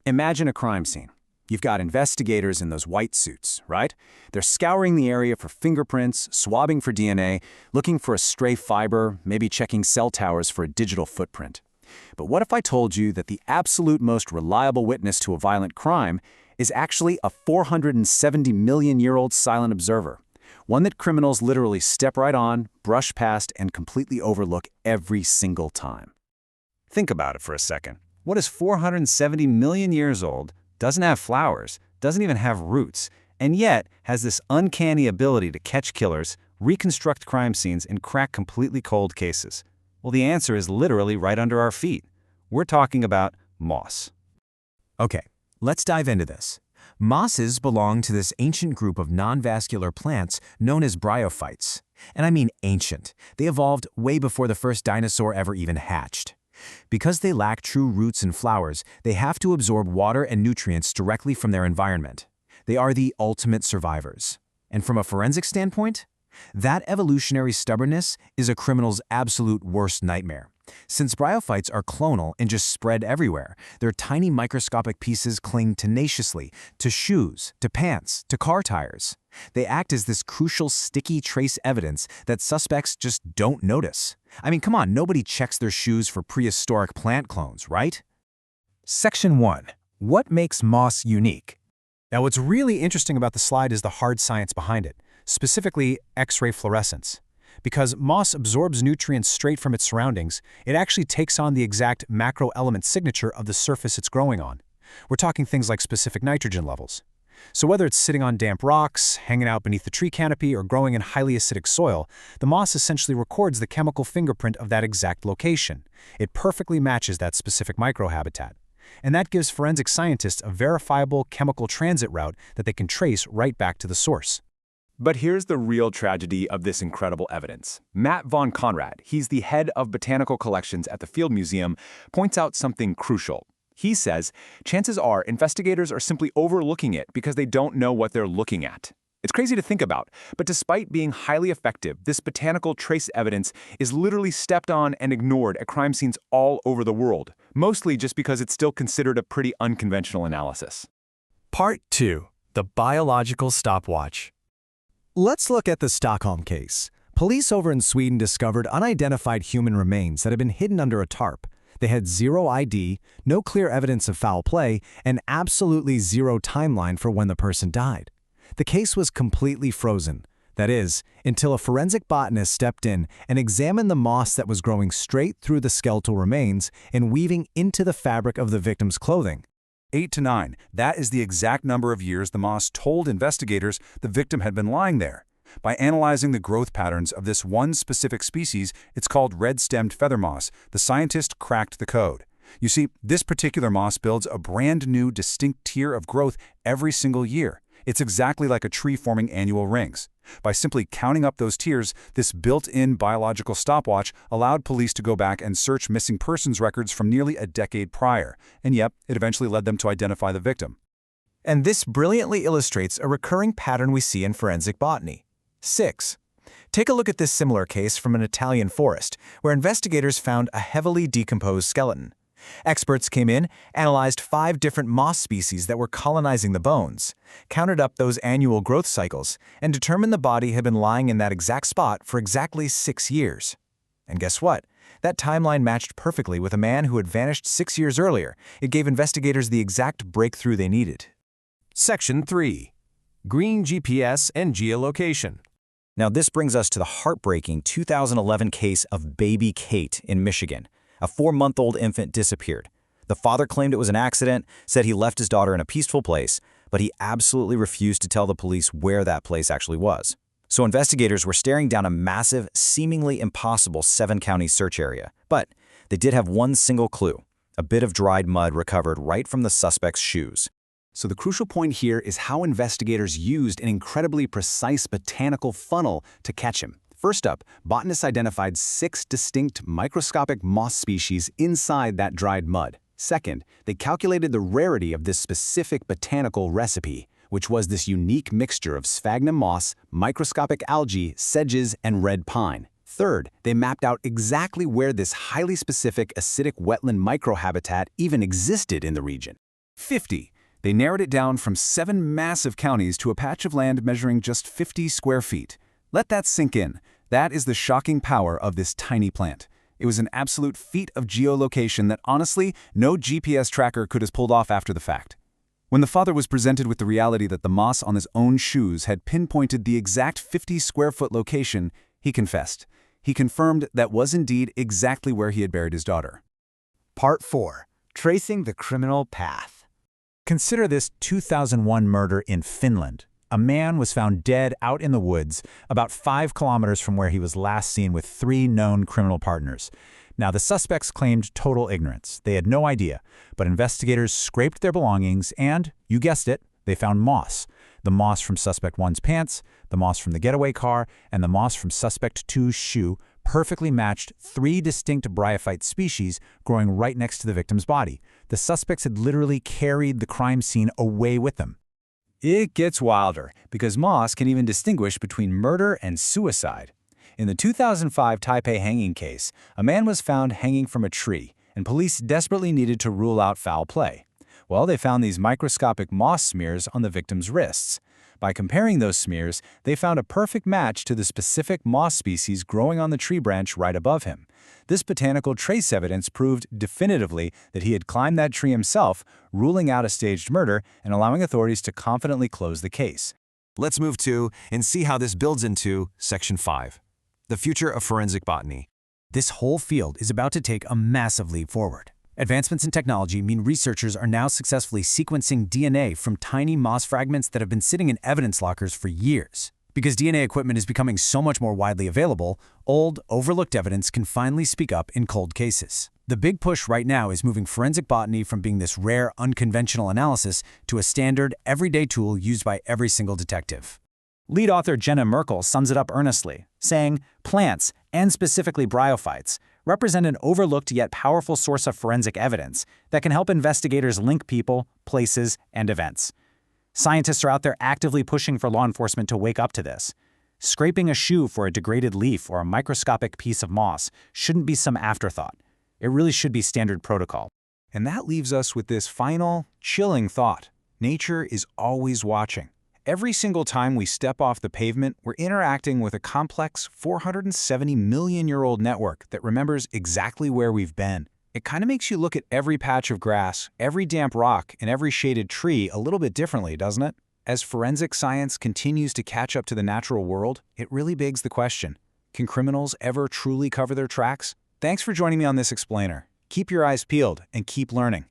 Imagine a crime scene. You've got investigators in those white suits, right? They're scouring the area for fingerprints, swabbing for DNA, looking for a stray fiber, maybe checking cell towers for a digital footprint. But what if I told you that the absolute most reliable witness to a violent crime is actually a 470-million-year-old silent observer? One that criminals literally step right on, brush past, and completely overlook every single time. Think about it for a second. What is 470 million years old, doesn't have flowers, doesn't even have roots, and yet has this uncanny ability to catch killers, reconstruct crime scenes, and crack completely cold cases? Well, the answer is literally right under our feet. We're talking about moss. Okay, let's dive into this. Mosses belong to this ancient group of non-vascular plants known as bryophytes. And I mean ancient. They evolved way before the first dinosaur ever even hatched. Because they lack true roots and flowers, they have to absorb water and nutrients directly from their environment. They are the ultimate survivors. And from a forensic standpoint, that evolutionary stubbornness is a criminal's absolute worst nightmare. Since bryophytes are clonal and just spread everywhere, their tiny microscopic pieces cling tenaciously to shoes, to pants, to car tires. They act as this crucial sticky trace evidence that suspects just don't notice. I mean, come on, nobody checks their shoes for prehistoric plant clones, right? Section 1. What makes moss unique? Now, what's really interesting about the slide is the hard science behind it, specifically X-ray fluorescence. Because moss absorbs nutrients straight from its surroundings, it actually takes on the exact macroelement signature of the surface it's growing on. We're talking things like specific nitrogen levels. So whether it's sitting on damp rocks, hanging out beneath the tree canopy, or growing in highly acidic soil, the moss essentially records the chemical fingerprint of that exact location. It perfectly matches that specific microhabitat. And that gives forensic scientists a verifiable chemical transit route that they can trace right back to the source. But here's the real tragedy of this incredible evidence. Matt von Conrad, he's the head of botanical collections at the Field Museum, points out something crucial. He says, chances are investigators are simply overlooking it because they don't know what they're looking at. It's crazy to think about, but despite being highly effective, this botanical trace evidence is literally stepped on and ignored at crime scenes all over the world, mostly just because it's still considered a pretty unconventional analysis. Part 2. The biological stopwatch. Let's look at the Stockholm case. Police over in Sweden discovered unidentified human remains that had been hidden under a tarp. They had zero ID, no clear evidence of foul play, and absolutely zero timeline for when the person died. The case was completely frozen. That is, until a forensic botanist stepped in and examined the moss that was growing straight through the skeletal remains and weaving into the fabric of the victim's clothing. 8 to 9. That is the exact number of years the moss told investigators the victim had been lying there. By analyzing the growth patterns of this one specific species, it's called red-stemmed feather moss, the scientist cracked the code. You see, this particular moss builds a brand new, distinct tier of growth every single year. It's exactly like a tree forming annual rings. By simply counting up those tiers, this built-in biological stopwatch allowed police to go back and search missing persons records from nearly a decade prior. And yep, it eventually led them to identify the victim. And this brilliantly illustrates a recurring pattern we see in forensic botany. 6. Take a look at this similar case from an Italian forest, where investigators found a heavily decomposed skeleton. Experts came in, analyzed 5 different moss species that were colonizing the bones, counted up those annual growth cycles, and determined the body had been lying in that exact spot for exactly 6 years. And guess what? That timeline matched perfectly with a man who had vanished 6 years earlier. It gave investigators the exact breakthrough they needed. Section 3. Green GPS and geolocation. Now this brings us to the heartbreaking 2011 case of baby Kate in Michigan. A 4-month-old infant disappeared. The father claimed it was an accident, said he left his daughter in a peaceful place, but he absolutely refused to tell the police where that place actually was. So investigators were staring down a massive, seemingly impossible 7-county search area. But they did have one single clue, a bit of dried mud recovered right from the suspect's shoes. So the crucial point here is how investigators used an incredibly precise botanical funnel to catch him. First up, botanists identified 6 distinct microscopic moss species inside that dried mud. Second, they calculated the rarity of this specific botanical recipe, which was this unique mixture of sphagnum moss, microscopic algae, sedges, and red pine. Third, they mapped out exactly where this highly specific acidic wetland microhabitat even existed in the region. 50. They narrowed it down from 7 massive counties to a patch of land measuring just 50 square feet. Let that sink in. That is the shocking power of this tiny plant. It was an absolute feat of geolocation that honestly, no GPS tracker could have pulled off after the fact. When the father was presented with the reality that the moss on his own shoes had pinpointed the exact 50 square foot location, he confessed. He confirmed that was indeed exactly where he had buried his daughter. Part 4. Tracing the criminal path. Consider this 2001 murder in Finland. A man was found dead out in the woods, about 5 kilometers from where he was last seen with 3 known criminal partners. Now, the suspects claimed total ignorance. They had no idea, but investigators scraped their belongings and, you guessed it, they found moss. The moss from Suspect 1's pants, the moss from the getaway car, and the moss from Suspect 2's shoe perfectly matched 3 distinct bryophyte species growing right next to the victim's body. The suspects had literally carried the crime scene away with them. It gets wilder, because moss can even distinguish between murder and suicide. In the 2005 Taipei hanging case, a man was found hanging from a tree, and police desperately needed to rule out foul play. Well, they found these microscopic moss smears on the victim's wrists. By comparing those smears, they found a perfect match to the specific moss species growing on the tree branch right above him. This botanical trace evidence proved definitively that he had climbed that tree himself, ruling out a staged murder and allowing authorities to confidently close the case. Let's move to and see how this builds into Section 5. The future of forensic botany. This whole field is about to take a massive leap forward. Advancements in technology mean researchers are now successfully sequencing DNA from tiny moss fragments that have been sitting in evidence lockers for years. Because DNA equipment is becoming so much more widely available, old, overlooked evidence can finally speak up in cold cases. The big push right now is moving forensic botany from being this rare, unconventional analysis to a standard, everyday tool used by every single detective. Lead author Jenna Merkel sums it up earnestly, saying, "Plants, and specifically bryophytes, represent an overlooked yet powerful source of forensic evidence that can help investigators link people, places, and events." Scientists are out there actively pushing for law enforcement to wake up to this. Scraping a shoe for a degraded leaf or a microscopic piece of moss shouldn't be some afterthought. It really should be standard protocol. And that leaves us with this final, chilling thought. Nature is always watching. Every single time we step off the pavement, we're interacting with a complex 470 million-year-old network that remembers exactly where we've been. It kind of makes you look at every patch of grass, every damp rock, and every shaded tree a little bit differently, doesn't it? As forensic science continues to catch up to the natural world, it really begs the question, can criminals ever truly cover their tracks? Thanks for joining me on this explainer. Keep your eyes peeled and keep learning.